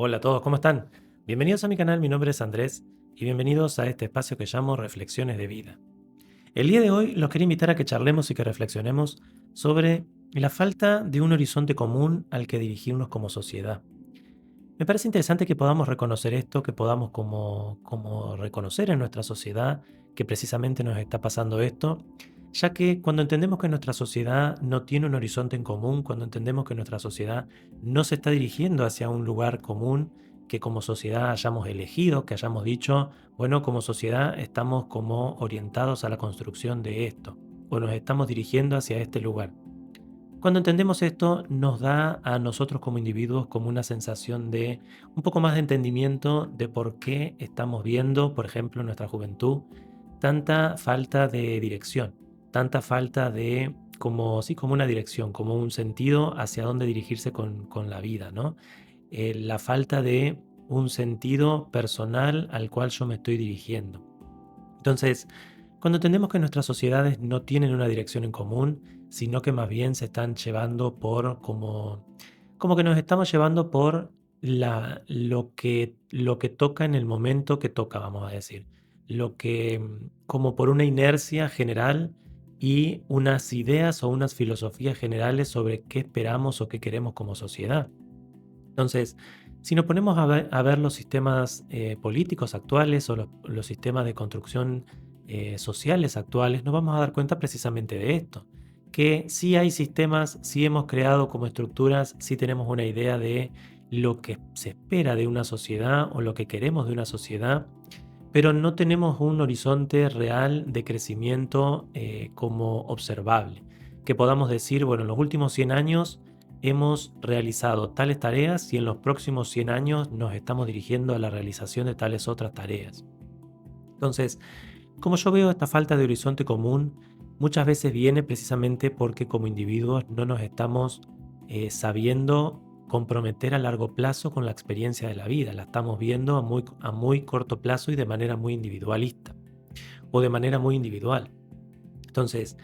Hola a todos, ¿cómo están? Bienvenidos a mi canal, mi nombre es Andrés y bienvenidos a este espacio que llamo Reflexiones de Vida. El día de hoy los quería invitar a que charlemos y que reflexionemos sobre la falta de un horizonte común al que dirigirnos como sociedad. Me parece interesante que podamos reconocer esto, que podamos como reconocer en nuestra sociedad que precisamente nos está pasando esto, ya que cuando entendemos que nuestra sociedad no tiene un horizonte en común, cuando entendemos que nuestra sociedad no se está dirigiendo hacia un lugar común, que como sociedad hayamos elegido, que hayamos dicho, bueno, como sociedad estamos como orientados a la construcción de esto, o nos estamos dirigiendo hacia este lugar. Cuando entendemos esto, nos da a nosotros como individuos como una sensación de un poco más de entendimiento de por qué estamos viendo, por ejemplo, en nuestra juventud, tanta falta de dirección, tanta falta de, como, sí, como una dirección, como un sentido hacia dónde dirigirse con la vida, ¿no? La falta de un sentido personal al cual yo me estoy dirigiendo. Entonces, cuando entendemos que nuestras sociedades no tienen una dirección en común, sino que más bien se están llevando por como que nos estamos llevando por lo que toca en el momento que toca, vamos a decir. Lo que, como por una inercia general y unas ideas o unas filosofías generales sobre qué esperamos o qué queremos como sociedad. Entonces, si nos ponemos a ver los sistemas políticos actuales o los sistemas de construcción sociales actuales, nos vamos a dar cuenta precisamente de esto, que sí hay sistemas, sí hemos creado como estructuras, sí tenemos una idea de lo que se espera de una sociedad o lo que queremos de una sociedad, pero no tenemos un horizonte real de crecimiento como observable, que podamos decir, bueno, en los últimos 100 años hemos realizado tales tareas y en los próximos 100 años nos estamos dirigiendo a la realización de tales otras tareas. Entonces, como yo veo esta falta de horizonte común, muchas veces viene precisamente porque como individuos no nos estamos sabiendo comprometer a largo plazo con la experiencia de la vida. La estamos viendo a muy corto plazo y de manera muy individualista o de manera muy individual. Entonces,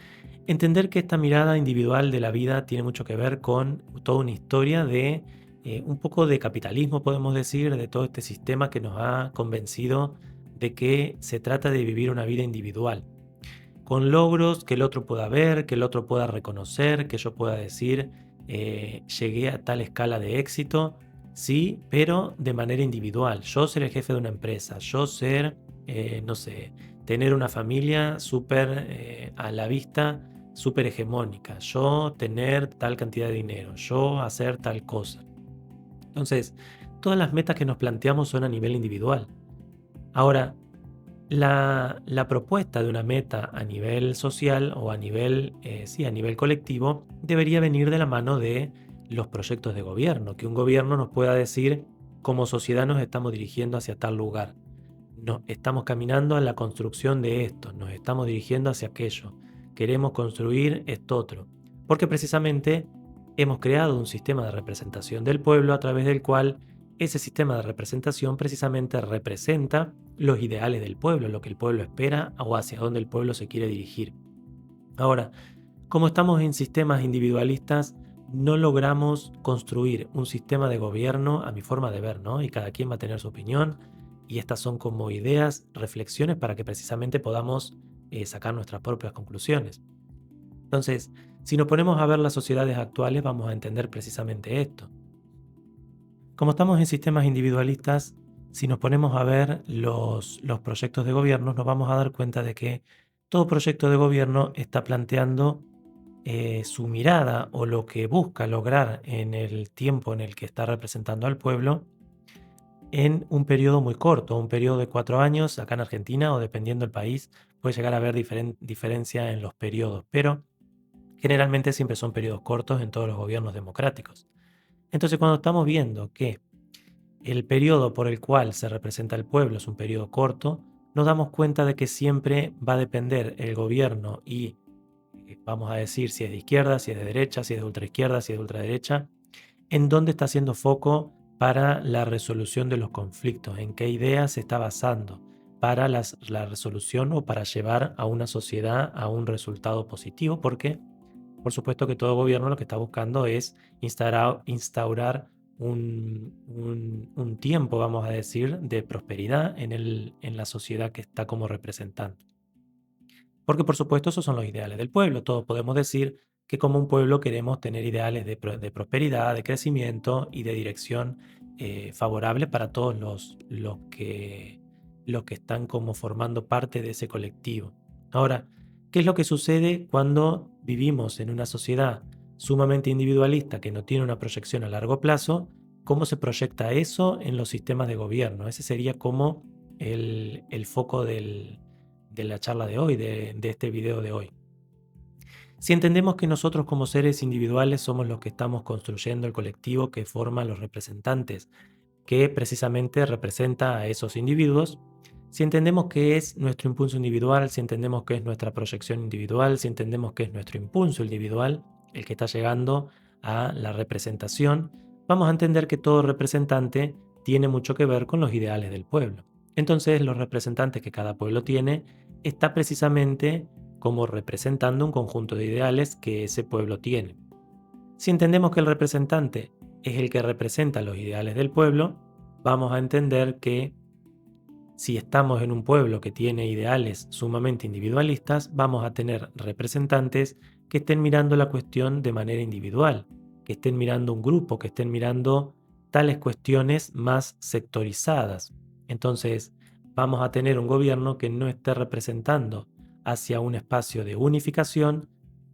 entender que esta mirada individual de la vida tiene mucho que ver con toda una historia de un poco de capitalismo, podemos decir, de todo este sistema que nos ha convencido de que se trata de vivir una vida individual, con logros que el otro pueda ver, que el otro pueda reconocer, que yo pueda decir, llegué a tal escala de éxito, sí, pero de manera individual. Yo ser el jefe de una empresa, yo ser, no sé, tener una familia súper a la vista, súper hegemónica, yo tener tal cantidad de dinero, yo hacer tal cosa. Entonces, todas las metas que nos planteamos son a nivel individual. Ahora, la propuesta de una meta a nivel social o a nivel, sí, a nivel colectivo, debería venir de la mano de los proyectos de gobierno, que un gobierno nos pueda decir como sociedad nos estamos dirigiendo hacia tal lugar, no, estamos caminando a la construcción de esto, nos estamos dirigiendo hacia aquello, queremos construir esto otro, porque precisamente hemos creado un sistema de representación del pueblo a través del cual ese sistema de representación precisamente representa los ideales del pueblo, lo que el pueblo espera o hacia dónde el pueblo se quiere dirigir. Ahora, como estamos en sistemas individualistas, no logramos construir un sistema de gobierno a mi forma de ver, ¿no? Y cada quien va a tener su opinión y estas son como ideas, reflexiones para que precisamente podamos sacar nuestras propias conclusiones. Entonces, si nos ponemos a ver las sociedades actuales, vamos a entender precisamente esto. Como estamos en sistemas individualistas, si nos ponemos a ver los proyectos de gobierno, nos vamos a dar cuenta de que todo proyecto de gobierno está planteando su mirada o lo que busca lograr en el tiempo en el que está representando al pueblo en un periodo muy corto, un periodo de 4 años acá en Argentina o dependiendo del país, puede llegar a haber diferencia en los periodos, pero generalmente siempre son periodos cortos en todos los gobiernos democráticos. Entonces cuando estamos viendo que el periodo por el cual se representa el pueblo es un periodo corto, nos damos cuenta de que siempre va a depender el gobierno y vamos a decir si es de izquierda, si es de derecha, si es de ultraizquierda, si es de ultraderecha, en dónde está haciendo foco para la resolución de los conflictos, en qué ideas se está basando para la resolución o para llevar a una sociedad a un resultado positivo, porque por supuesto que todo gobierno lo que está buscando es instaurar un tiempo, vamos a decir, de prosperidad en la sociedad que está como representando. Porque por supuesto esos son los ideales del pueblo. Todos podemos decir que como un pueblo queremos tener ideales de prosperidad, de crecimiento y de dirección favorable para todos los que están como formando parte de ese colectivo. Ahora, ¿qué es lo que sucede cuando vivimos en una sociedad sumamente individualista que no tiene una proyección a largo plazo? ¿Cómo se proyecta eso en los sistemas de gobierno? Ese sería como el foco de la charla de hoy, de este video de hoy. Si entendemos que nosotros como seres individuales somos los que estamos construyendo el colectivo que forma los representantes, que precisamente representa a esos individuos, si entendemos que es nuestro impulso individual, si entendemos que es nuestra proyección individual, si entendemos que es nuestro impulso individual el que está llegando a la representación, vamos a entender que todo representante tiene mucho que ver con los ideales del pueblo. Entonces, los representantes que cada pueblo tiene está precisamente como representando un conjunto de ideales que ese pueblo tiene. Si entendemos que el representante es el que representa los ideales del pueblo, vamos a entender que si estamos en un pueblo que tiene ideales sumamente individualistas, vamos a tener representantes que estén mirando la cuestión de manera individual, que estén mirando un grupo, que estén mirando tales cuestiones más sectorizadas. Entonces, vamos a tener un gobierno que no esté representando hacia un espacio de unificación,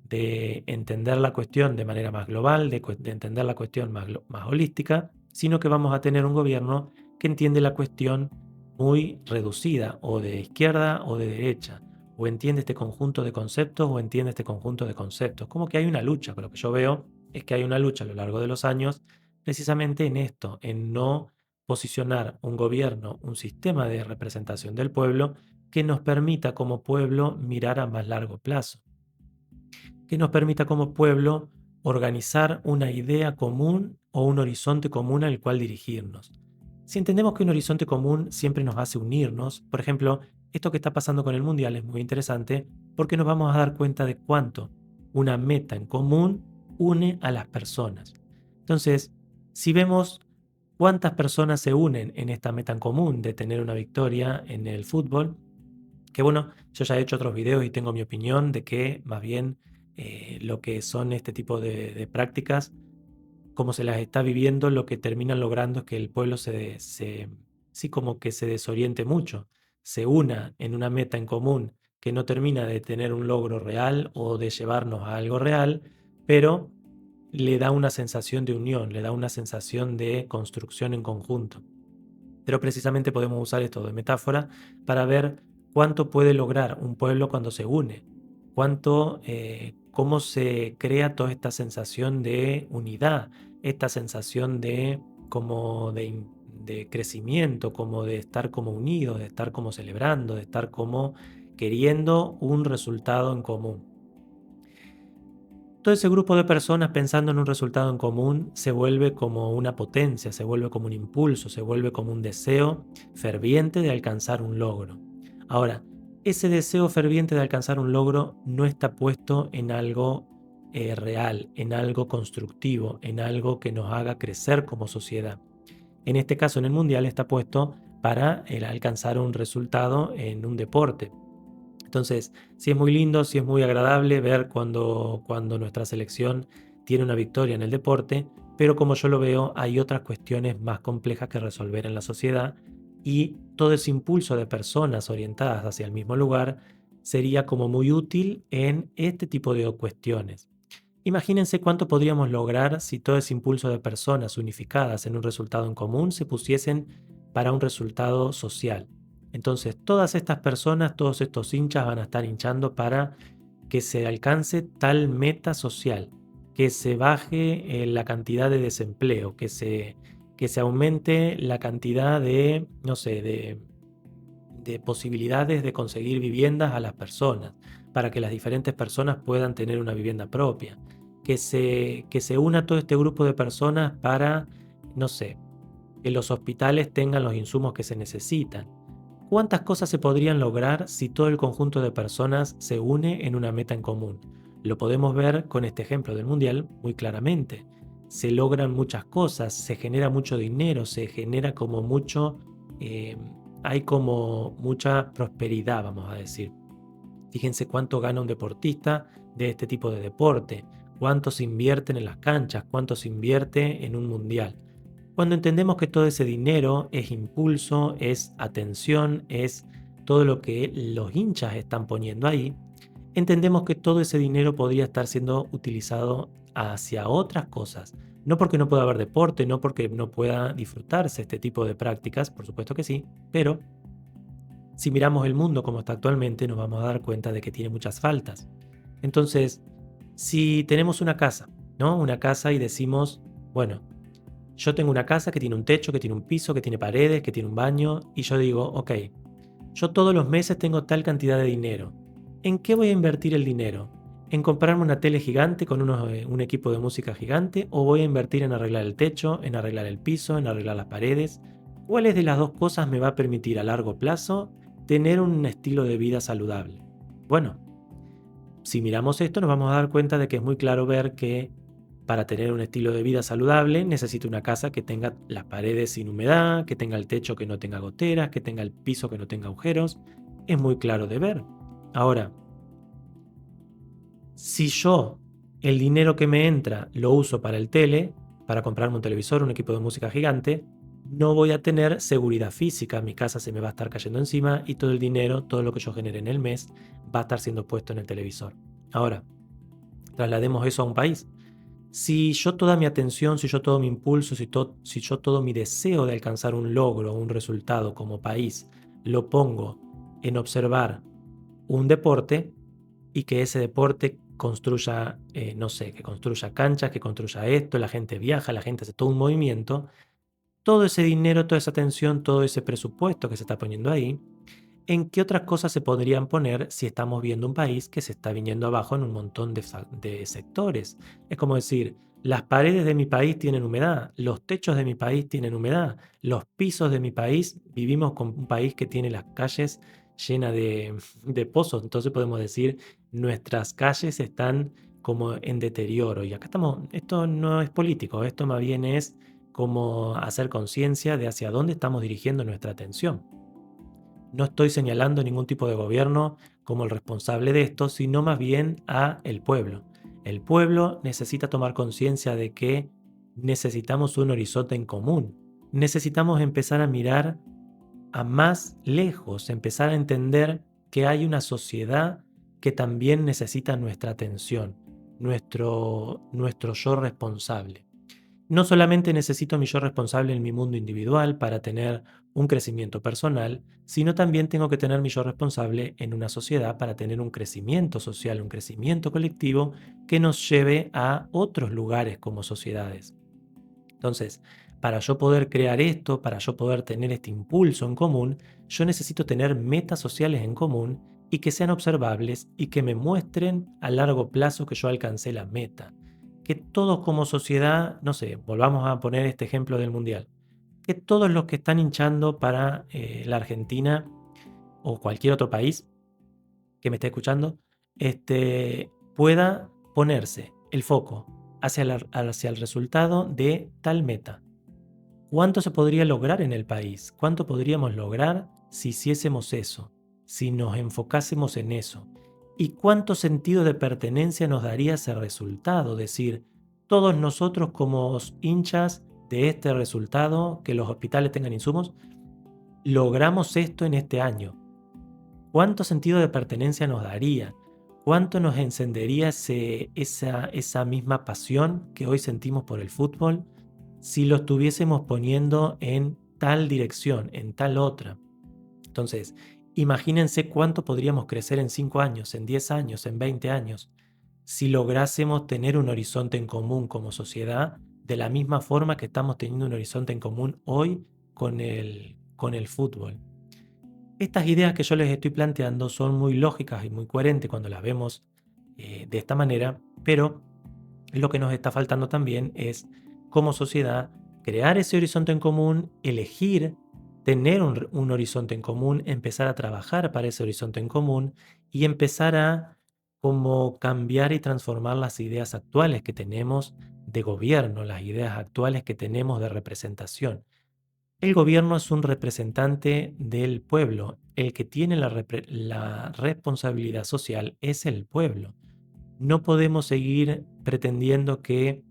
de entender la cuestión de manera más global, de entender la cuestión más holística, sino que vamos a tener un gobierno que entiende la cuestión muy reducida, o de izquierda o de derecha, o entiende este conjunto de conceptos o entiende este conjunto de conceptos. Como que hay una lucha, pero lo que yo veo es que hay una lucha a lo largo de los años precisamente en esto, en no posicionar un gobierno, un sistema de representación del pueblo que nos permita como pueblo mirar a más largo plazo, que nos permita como pueblo organizar una idea común o un horizonte común al cual dirigirnos. Si entendemos que un horizonte común siempre nos hace unirnos, por ejemplo, esto que está pasando con el Mundial es muy interesante porque nos vamos a dar cuenta de cuánto una meta en común une a las personas. Entonces, si vemos cuántas personas se unen en esta meta en común de tener una victoria en el fútbol, que bueno, yo ya he hecho otros videos y tengo mi opinión de que más bien lo que son este tipo de prácticas, como se las está viviendo, lo que terminan logrando es que el pueblo sí, como que se desoriente mucho, se una en una meta en común que no termina de tener un logro real o de llevarnos a algo real, pero le da una sensación de unión, le da una sensación de construcción en conjunto. Pero precisamente podemos usar esto de metáfora para ver cuánto puede lograr un pueblo cuando se une, cómo se crea toda esta sensación de unidad, esta sensación de crecimiento, como de estar como unidos, de estar como celebrando, de estar como queriendo un resultado en común. Todo ese grupo de personas pensando en un resultado en común se vuelve como una potencia, se vuelve como un impulso, se vuelve como un deseo ferviente de alcanzar un logro. Ahora, ese deseo ferviente de alcanzar un logro no está puesto en algo real, en algo constructivo, en algo que nos haga crecer como sociedad. En este caso, en el Mundial, está puesto para alcanzar un resultado en un deporte. Entonces, sí es muy lindo, sí es muy agradable ver cuando nuestra selección tiene una victoria en el deporte, pero como yo lo veo, hay otras cuestiones más complejas que resolver en la sociedad y todo ese impulso de personas orientadas hacia el mismo lugar sería como muy útil en este tipo de cuestiones. Imagínense cuánto podríamos lograr si todo ese impulso de personas unificadas en un resultado en común se pusiesen para un resultado social. Entonces, todas estas personas, todos estos hinchas van a estar hinchando para que se alcance tal meta social, que se baje la cantidad de desempleo, que se aumente la cantidad de, no sé, de posibilidades de conseguir viviendas a las personas, para que las diferentes personas puedan tener una vivienda propia, que se una todo este grupo de personas para, no sé, que los hospitales tengan los insumos que se necesitan. ¿Cuántas cosas se podrían lograr si todo el conjunto de personas se une en una meta en común? Lo podemos ver con este ejemplo del Mundial muy claramente. se logran muchas cosas, se genera mucho dinero, se genera como mucho, eh, hay como mucha prosperidad, vamos a decir. Fíjense cuánto gana un deportista de este tipo de deporte, cuánto se invierten en las canchas, cuánto se invierte en un mundial. Cuando entendemos que todo ese dinero es impulso, es atención, es todo lo que los hinchas están poniendo ahí, entendemos que todo ese dinero podría estar siendo utilizado hacia otras cosas. No porque no pueda haber deporte, no porque no pueda disfrutarse este tipo de prácticas, por supuesto que sí, pero si miramos el mundo como está actualmente, nos vamos a dar cuenta de que tiene muchas faltas. Entonces, si tenemos una casa, ¿no? Una casa y decimos, bueno, yo tengo una casa que tiene un techo, que tiene un piso, que tiene paredes, que tiene un baño, y yo digo, ok, yo todos los meses tengo tal cantidad de dinero. ¿En qué voy a invertir el dinero? ¿En comprarme una tele gigante con un equipo de música gigante? ¿O voy a invertir en arreglar el techo, en arreglar el piso, en arreglar las paredes? ¿Cuáles de las dos cosas me va a permitir a largo plazo tener un estilo de vida saludable? Bueno, si miramos esto nos vamos a dar cuenta de que es muy claro ver que para tener un estilo de vida saludable necesito una casa que tenga las paredes sin humedad, que tenga el techo que no tenga goteras, que tenga el piso que no tenga agujeros. Es muy claro de ver. Ahora, si yo el dinero que me entra lo uso para el tele, para comprarme un televisor, un equipo de música gigante, no voy a tener seguridad física, mi casa se me va a estar cayendo encima y todo el dinero, todo lo que yo genere en el mes, va a estar siendo puesto en el televisor. Ahora, traslademos eso a un país. Si yo toda mi atención, si yo todo mi impulso, si yo todo mi deseo de alcanzar un logro, un resultado como país, lo pongo en observar un deporte y que ese deporte construya, no sé, que construya canchas, que construya esto, la gente viaja, la gente hace todo un movimiento, todo ese dinero, toda esa atención, todo ese presupuesto que se está poniendo ahí, ¿en qué otras cosas se podrían poner si estamos viendo un país que se está viniendo abajo en un montón de sectores? Es como decir, las paredes de mi país tienen humedad, los techos de mi país tienen humedad, los pisos de mi país, vivimos con un país que tiene las calles llenas de pozos, entonces podemos decir, nuestras calles están como en deterioro. Y acá estamos, esto no es político, esto más bien es como hacer conciencia de hacia dónde estamos dirigiendo nuestra atención. No estoy señalando ningún tipo de gobierno como el responsable de esto, sino más bien a el pueblo. El pueblo necesita tomar conciencia de que necesitamos un horizonte en común. Necesitamos empezar a mirar a más lejos, empezar a entender que hay una sociedad que también necesita nuestra atención, nuestro yo responsable. No solamente necesito mi yo responsable en mi mundo individual para tener un crecimiento personal, sino también tengo que tener mi yo responsable en una sociedad para tener un crecimiento social, un crecimiento colectivo que nos lleve a otros lugares como sociedades. Entonces, para yo poder crear esto, para yo poder tener este impulso en común, yo necesito tener metas sociales en común y que sean observables y que me muestren a largo plazo que yo alcancé la meta. Que todos como sociedad, no sé, volvamos a poner este ejemplo del Mundial, que todos los que están hinchando para la Argentina o cualquier otro país que me esté escuchando, pueda ponerse el foco hacia el resultado de tal meta. ¿Cuánto se podría lograr en el país? ¿Cuánto podríamos lograr si hiciésemos eso? Si nos enfocásemos en eso. ¿Y cuánto sentido de pertenencia nos daría ese resultado? Decir, todos nosotros como hinchas de este resultado, que los hospitales tengan insumos, logramos esto en este año. ¿Cuánto sentido de pertenencia nos daría? ¿Cuánto nos encendería esa misma pasión que hoy sentimos por el fútbol si lo estuviésemos poniendo en tal dirección, en tal otra? Entonces, imagínense cuánto podríamos crecer en 5 años, en 10 años, en 20 años, si lográsemos tener un horizonte en común como sociedad, de la misma forma que estamos teniendo un horizonte en común hoy con el fútbol. Estas ideas que yo les estoy planteando son muy lógicas y muy coherentes cuando las vemos de esta manera, pero lo que nos está faltando también es, como sociedad, crear ese horizonte en común, elegir tener un horizonte en común, empezar a trabajar para ese horizonte en común y empezar a como cambiar y transformar las ideas actuales que tenemos de gobierno, las ideas actuales que tenemos de representación. El gobierno es un representante del pueblo. El que tiene la responsabilidad social es el pueblo. No podemos seguir pretendiendo que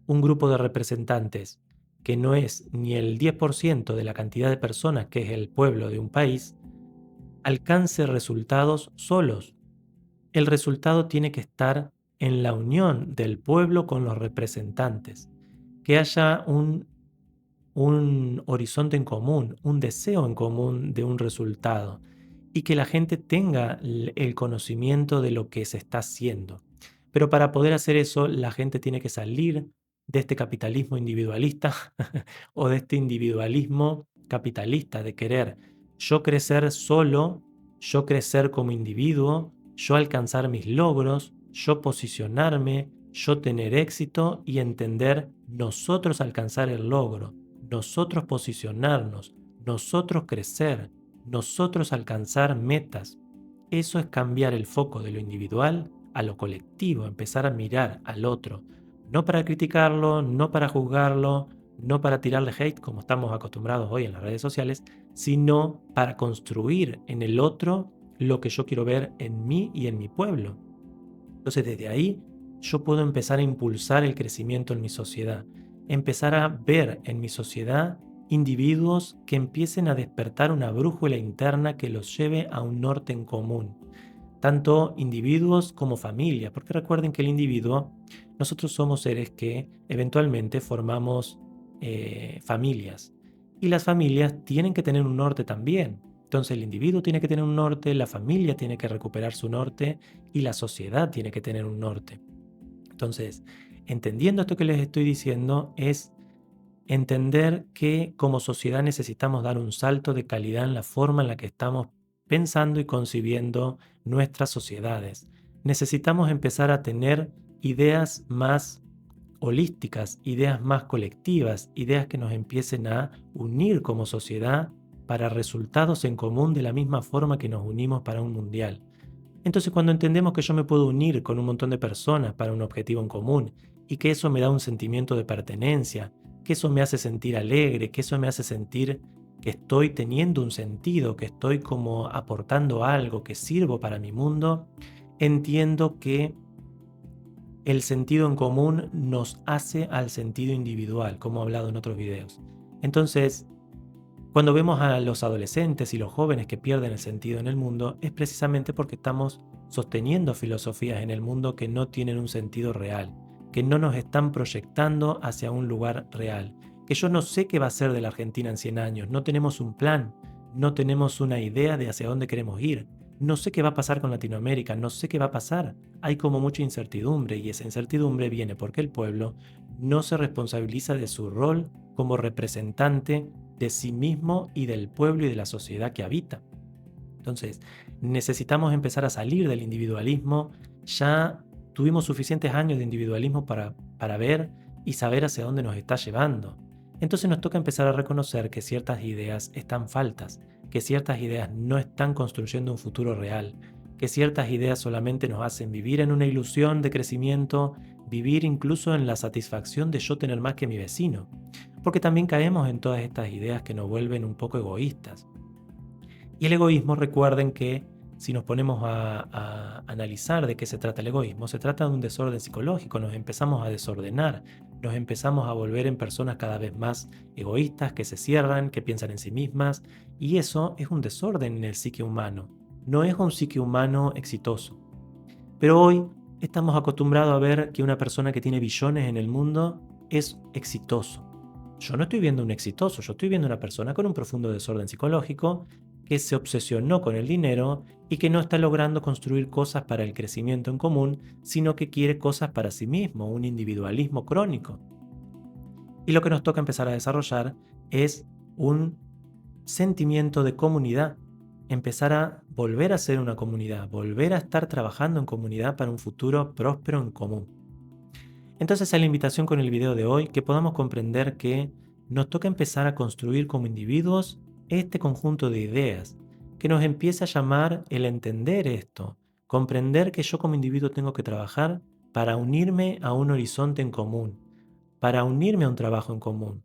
un grupo de representantes que no es ni el 10% de la cantidad de personas que es el pueblo de un país, alcance resultados solos. El resultado tiene que estar en la unión del pueblo con los representantes, que haya un horizonte en común, un deseo en común de un resultado y que la gente tenga el conocimiento de lo que se está haciendo. Pero para poder hacer eso, la gente tiene que salir de este capitalismo individualista o de este individualismo capitalista de querer yo crecer solo, yo crecer como individuo, yo alcanzar mis logros, yo posicionarme, yo tener éxito y entender nosotros alcanzar el logro, nosotros posicionarnos, nosotros crecer, nosotros alcanzar metas. Eso es cambiar el foco de lo individual a lo colectivo, empezar a mirar al otro, no para criticarlo, no para juzgarlo, no para tirarle hate como estamos acostumbrados hoy en las redes sociales, sino para construir en el otro lo que yo quiero ver en mí y en mi pueblo. Entonces desde ahí yo puedo empezar a impulsar el crecimiento en mi sociedad, empezar a ver en mi sociedad individuos que empiecen a despertar una brújula interna que los lleve a un norte en común, tanto individuos como familia, porque recuerden que el individuo, nosotros somos seres que eventualmente formamos familias y las familias tienen que tener un norte también. Entonces el individuo tiene que tener un norte, la familia tiene que recuperar su norte y la sociedad tiene que tener un norte. Entonces, entendiendo esto que les estoy diciendo es entender que como sociedad necesitamos dar un salto de calidad en la forma en la que estamos pensando y concibiendo nuestras sociedades. Necesitamos empezar a tener ideas más holísticas, ideas más colectivas, ideas que nos empiecen a unir como sociedad para resultados en común de la misma forma que nos unimos para un mundial. Entonces, cuando entendemos que yo me puedo unir con un montón de personas para un objetivo en común y que eso me da un sentimiento de pertenencia, que eso me hace sentir alegre, que eso me hace sentir que estoy teniendo un sentido, que estoy como aportando algo, que sirvo para mi mundo, entiendo que el sentido en común nos hace al sentido individual, como he hablado en otros videos. Entonces, cuando vemos a los adolescentes y los jóvenes que pierden el sentido en el mundo, es precisamente porque estamos sosteniendo filosofías en el mundo que no tienen un sentido real, que no nos están proyectando hacia un lugar real, que yo no sé qué va a ser de la Argentina en 100 años, no tenemos un plan, no tenemos una idea de hacia dónde queremos ir, no sé qué va a pasar con Latinoamérica, no sé qué va a pasar, hay como mucha incertidumbre y esa incertidumbre viene porque el pueblo no se responsabiliza de su rol como representante de sí mismo y del pueblo y de la sociedad que habita. Entonces, necesitamos empezar a salir del individualismo. Ya tuvimos suficientes años de individualismo para ver y saber hacia dónde nos está llevando. Entonces nos toca empezar a reconocer que ciertas ideas están faltas, que ciertas ideas no están construyendo un futuro real, que ciertas ideas solamente nos hacen vivir en una ilusión de crecimiento, vivir incluso en la satisfacción de yo tener más que mi vecino, porque también caemos en todas estas ideas que nos vuelven un poco egoístas. Y el egoísmo, recuerden que si nos ponemos a analizar de qué se trata el egoísmo, se trata de un desorden psicológico, nos empezamos a desordenar, nos empezamos a volver en personas cada vez más egoístas, que se cierran, que piensan en sí mismas, y eso es un desorden en el psique humano, no es un psique humano exitoso. Pero hoy estamos acostumbrados a ver que una persona que tiene billones en el mundo es exitoso. Yo no estoy viendo un exitoso, yo estoy viendo una persona con un profundo desorden psicológico que se obsesionó con el dinero y que no está logrando construir cosas para el crecimiento en común, sino que quiere cosas para sí mismo, un individualismo crónico. Y lo que nos toca empezar a desarrollar es un sentimiento de comunidad, empezar a volver a ser una comunidad, volver a estar trabajando en comunidad para un futuro próspero en común. Entonces es la invitación con el video de hoy, que podamos comprender que nos toca empezar a construir como individuos este conjunto de ideas, que nos empiece a llamar el entender esto, comprender que yo como individuo tengo que trabajar para unirme a un horizonte en común, para unirme a un trabajo en común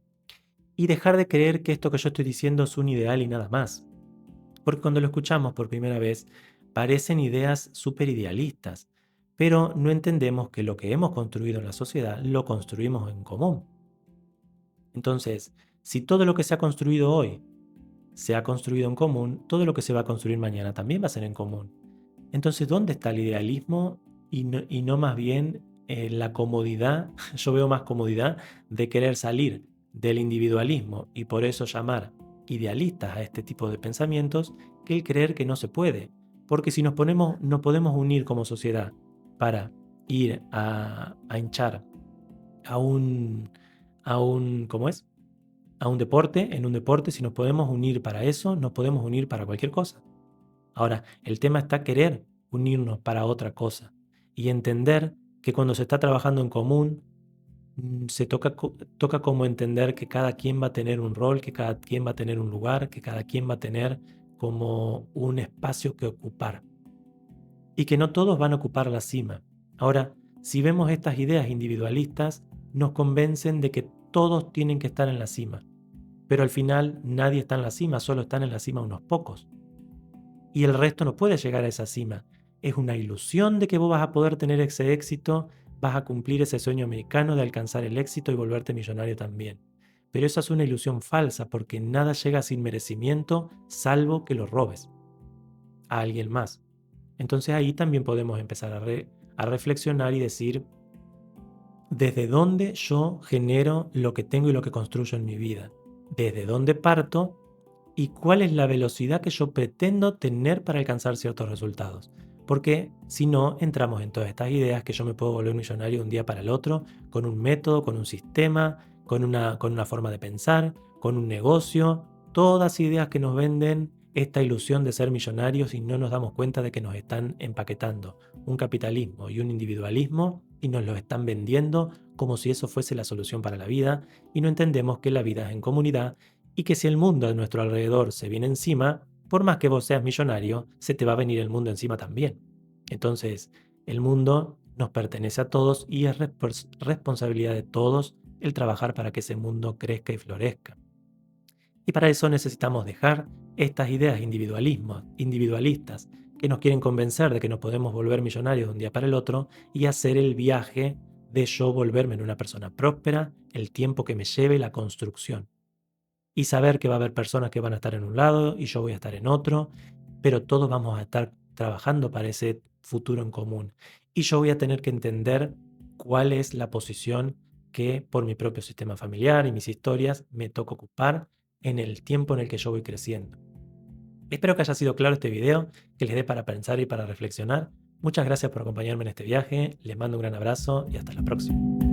y dejar de creer que esto que yo estoy diciendo es un ideal y nada más. Porque cuando lo escuchamos por primera vez, parecen ideas súper idealistas, pero no entendemos que lo que hemos construido en la sociedad lo construimos en común. Entonces, si todo lo que se ha construido hoy se ha construido en común, todo lo que se va a construir mañana también va a ser en común. Entonces, ¿dónde está el idealismo y no más bien la comodidad? Yo veo más comodidad de querer salir del individualismo y por eso llamar idealistas a este tipo de pensamientos que el creer que no se puede. Porque si nos podemos unir como sociedad para ir a hinchar a ¿cómo es? A un deporte, en un deporte, si nos podemos unir para eso, nos podemos unir para cualquier cosa. Ahora, el tema está querer unirnos para otra cosa y entender que cuando se está trabajando en común, toca como entender que cada quien va a tener un rol, que cada quien va a tener un lugar, que cada quien va a tener como un espacio que ocupar y que no todos van a ocupar la cima. Ahora, si vemos estas ideas individualistas, nos convencen de que todos tienen que estar en la cima, pero al final nadie está en la cima, solo están en la cima unos pocos. Y el resto no puede llegar a esa cima. Es una ilusión de que vos vas a poder tener ese éxito, vas a cumplir ese sueño americano de alcanzar el éxito y volverte millonario también. Pero esa es una ilusión falsa porque nada llega sin merecimiento salvo que lo robes a alguien más. Entonces ahí también podemos empezar a reflexionar y decir, ¿desde dónde yo genero lo que tengo y lo que construyo en mi vida? ¿Desde dónde parto? ¿Y cuál es la velocidad que yo pretendo tener para alcanzar ciertos resultados? Porque si no, entramos en todas estas ideas que yo me puedo volver millonario de un día para el otro, con un método, con un sistema, con una forma de pensar, con un negocio, todas ideas que nos venden esta ilusión de ser millonarios y no nos damos cuenta de que nos están empaquetando un capitalismo y un individualismo y nos lo están vendiendo como si eso fuese la solución para la vida y no entendemos que la vida es en comunidad y que si el mundo a nuestro alrededor se viene encima, por más que vos seas millonario, se te va a venir el mundo encima también. Entonces, el mundo nos pertenece a todos y es responsabilidad de todos el trabajar para que ese mundo crezca y florezca. Y para eso necesitamos dejar estas ideas individualistas que nos quieren convencer de que nos podemos volver millonarios de un día para el otro y hacer el viaje de yo volverme en una persona próspera, el tiempo que me lleve la construcción y saber que va a haber personas que van a estar en un lado y yo voy a estar en otro, pero todos vamos a estar trabajando para ese futuro en común. Y yo voy a tener que entender cuál es la posición que por mi propio sistema familiar y mis historias me toca ocupar en el tiempo en el que yo voy creciendo. Espero que haya sido claro este video, que les dé para pensar y para reflexionar. Muchas gracias por acompañarme en este viaje, les mando un gran abrazo y hasta la próxima.